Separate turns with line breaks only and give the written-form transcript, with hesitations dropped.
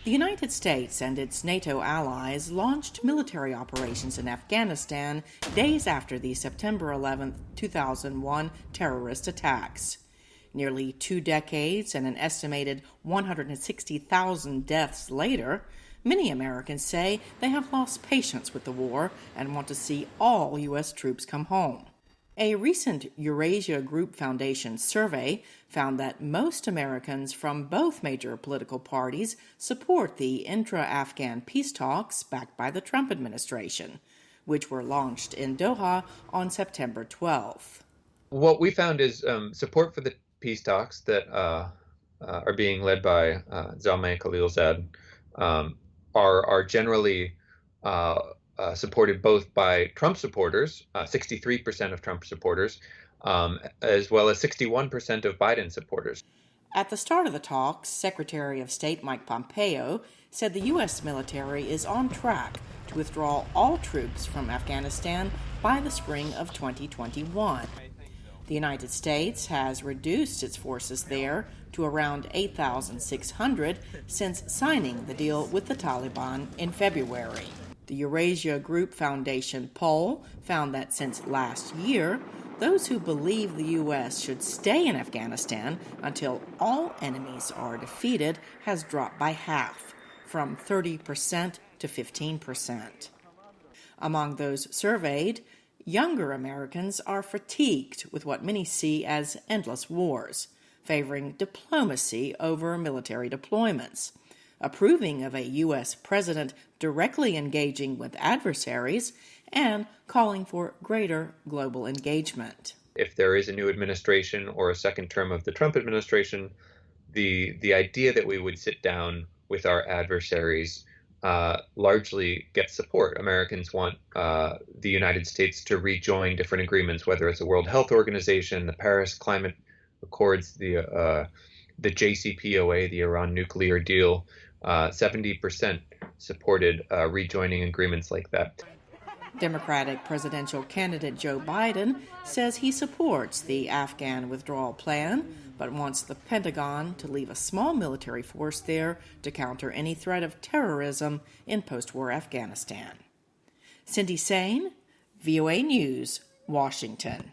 The United States and its NATO allies launched military operations in Afghanistan days after the September 11, 2001 terrorist attacks. Nearly 2 decades and an estimated 160,000 deaths later, many Americans say they have lost patience with the war and want to see all U.S. troops come home. A recent Eurasia Group Foundation survey found that most Americans from both major political parties support the intra-Afghan peace talks backed by the Trump administration, which were launched in Doha on September 12th.
What we found is support for the peace talks that are being led by Zalmay Khalilzad are generally supported both by Trump supporters, 63% of Trump supporters, as well as 61% of Biden supporters.
At the start of the talks, Secretary of State Mike Pompeo said the U.S. military is on track to withdraw all troops from Afghanistan by the spring of 2021. The United States has reduced its forces there to around 8,600 since signing the deal with the Taliban in February. The Eurasia Group Foundation poll found that since last year, those who believe the U.S. should stay in Afghanistan until all enemies are defeated has dropped by half, from 30% to 15%. Among those surveyed, younger Americans are fatigued with what many see as endless wars, favoring diplomacy over military deployments, approving of a U.S. president directly engaging with adversaries, and calling for greater global engagement.
If there is a new administration or a second term of the Trump administration, the idea that we would sit down with our adversaries largely gets support. Americans want the United States to rejoin different agreements, whether it's the World Health Organization, the Paris Climate Accords, the JCPOA, the Iran nuclear deal. 70% supported rejoining agreements like that.
Democratic presidential candidate Joe Biden says he supports the Afghan withdrawal plan, but wants the Pentagon to leave a small military force there to counter any threat of terrorism in post-war Afghanistan. Cindy Sain, VOA News, Washington.